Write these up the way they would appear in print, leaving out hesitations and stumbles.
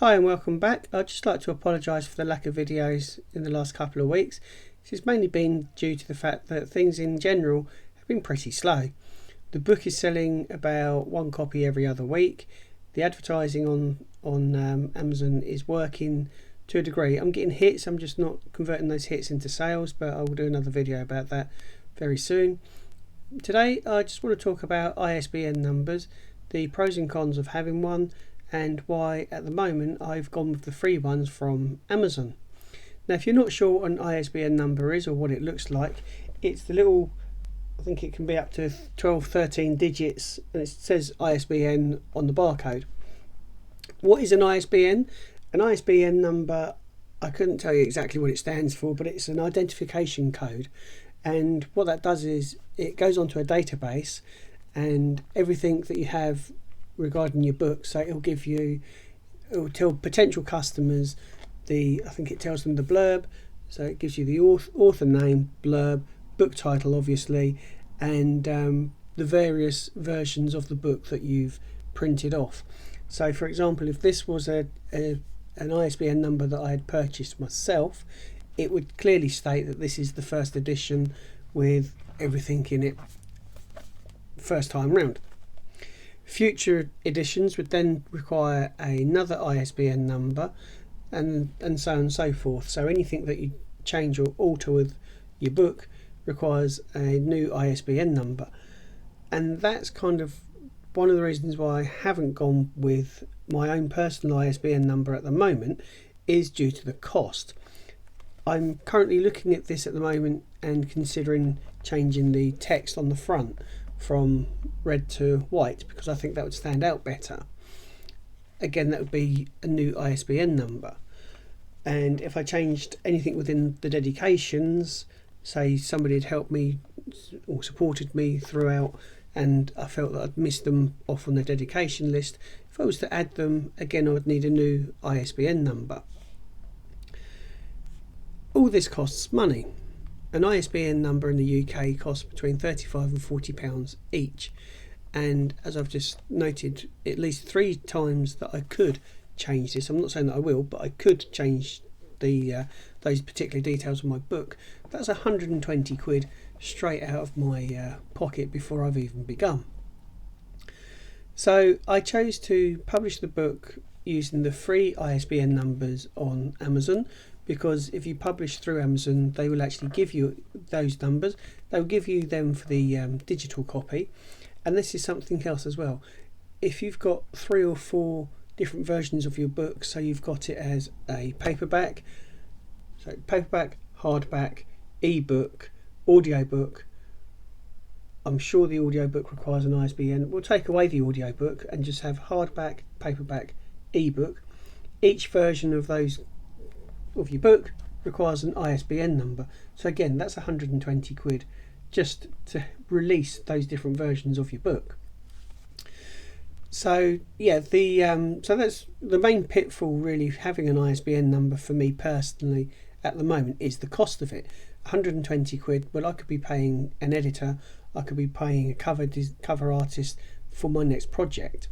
Hi and welcome back. I'd just like to apologise for the lack of videos in the last couple of weeks. This has mainly been due to the fact that things in general have been pretty slow. The book is selling about one copy every other week. The advertising on Amazon is working to a degree. I'm getting hits, I'm just not converting those hits into sales, but I will do another video about that very soon. Today I just want to talk about ISBN numbers, the pros and cons of having one, and why at the moment I've gone with the free ones from Amazon. Now, if you're not sure what an ISBN number is or what it looks like, it's the little, I think it can be up to 12-13 digits, and it says ISBN on the barcode. What is an ISBN? An ISBN number, I couldn't tell you exactly what it stands for, but it's an identification code, and what that does is it goes onto a database, and everything that you have regarding your book, so it'll tell potential customers I think it tells them the blurb, so it gives you the author name, blurb, book title obviously, and the various versions of the book that you've printed off. So for example, if this was an ISBN number that I had purchased myself, it would clearly state that this is the first edition with everything in it first time round. Future editions would then require another ISBN number, and so on and so forth. So anything that you change or alter with your book requires a new ISBN number, and that's kind of one of the reasons why I haven't gone with my own personal ISBN number at the moment, is due to the cost. I'm currently looking at this at the moment and considering changing the text on the front from red to white, because I think that would stand out better. Again, that would be a new ISBN number. And if I changed anything within the dedications, say somebody had helped me or supported me throughout and I felt that I'd missed them off on the dedication list, if I was to add them again, I would need a new ISBN number. All this costs money. An ISBN number in the UK costs between £35 and £40 each, and as I've just noted, at least 3 times that I could change this. I'm not saying that I will, but I could change those particular details of my book. That's 120 quid straight out of my pocket before I've even begun. So I chose to publish the book using the free ISBN numbers on Amazon, because if you publish through Amazon, they will actually give you those numbers. They'll give you them for the digital copy. And this is something else as well. If you've got 3 or 4 different versions of your book, so you've got it as a paperback, hardback, ebook, audiobook. I'm sure the audiobook requires an ISBN. We'll take away the audiobook and just have hardback, paperback, ebook. Each version of those of your book requires an ISBN number. So again, that's 120 quid just to release those different versions of your book. So yeah, so that's the main pitfall really, having an ISBN number for me personally at the moment, is the cost of it. 120 quid. Well, I could be paying an editor, I could be paying a cover artist for my next project.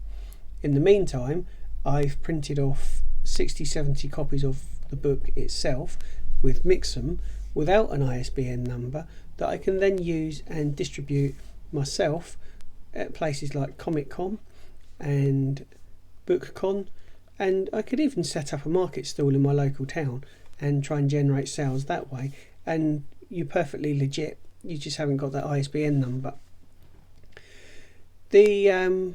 In the meantime, I've printed off 60-70 copies of the book itself with Mixem without an ISBN number that I can then use and distribute myself at places like Comic Con and BookCon, and I could even set up a market stall in my local town and try and generate sales that way. And you're perfectly legit, you just haven't got that ISBN number. The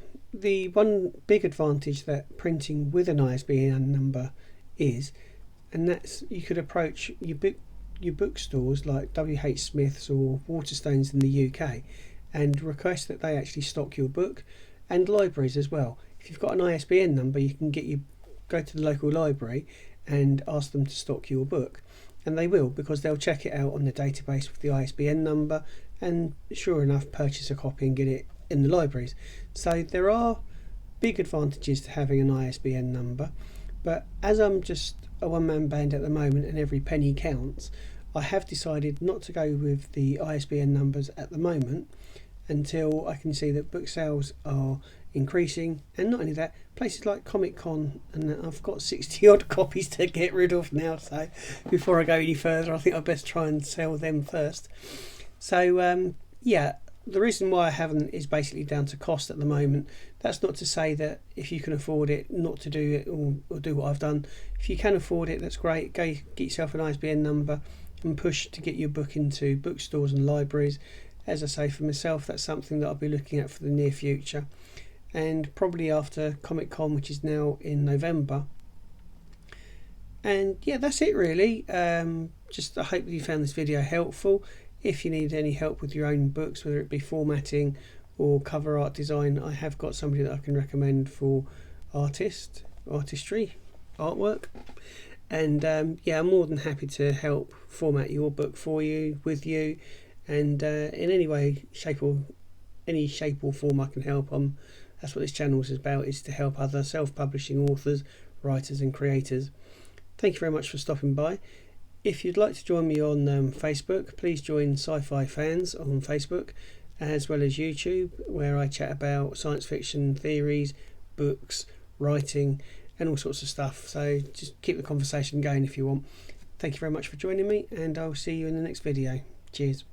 one big advantage that printing with an ISBN number is, and that's you could approach your bookstores like WH Smith's or Waterstones in the UK and request that they actually stock your book, and libraries as well. If you've got an ISBN number, you can go to the local library and ask them to stock your book, and they will, because they'll check it out on the database with the ISBN number and sure enough purchase a copy and get it in the libraries. So there are big advantages to having an ISBN number, but as I'm just a one-man band at the moment and every penny counts, I have decided not to go with the ISBN numbers at the moment, until I can see that book sales are increasing. And not only that, places like Comic Con, and I've got 60 odd copies to get rid of now, so before I go any further I think I'd best try and sell them first. So yeah, the reason why I haven't is basically down to cost at the moment. That's not to say that if you can afford it not to do it, or do what I've done. If you can afford it, that's great. Go get yourself an ISBN number and push to get your book into bookstores and libraries. As I say, for myself, that's something that I'll be looking at for the near future, and probably after Comic Con, which is now in November. And yeah, that's it really. Just I hope you found this video helpful. If you need any help with your own books, whether it be formatting or cover art design, I have got somebody that I can recommend for artistry, artwork. And yeah, I'm more than happy to help format your book for you, with you, and in any way, shape or form I can help. That's what this channel is about, is to help other self-publishing authors, writers and creators. Thank you very much for stopping by. If you'd like to join me on Facebook, please join Sci-Fi Fans on Facebook, as well as YouTube, where I chat about science fiction theories, books, writing and all sorts of stuff. So just keep the conversation going if you want. Thank you very much for joining me, and I'll see you in the next video. Cheers.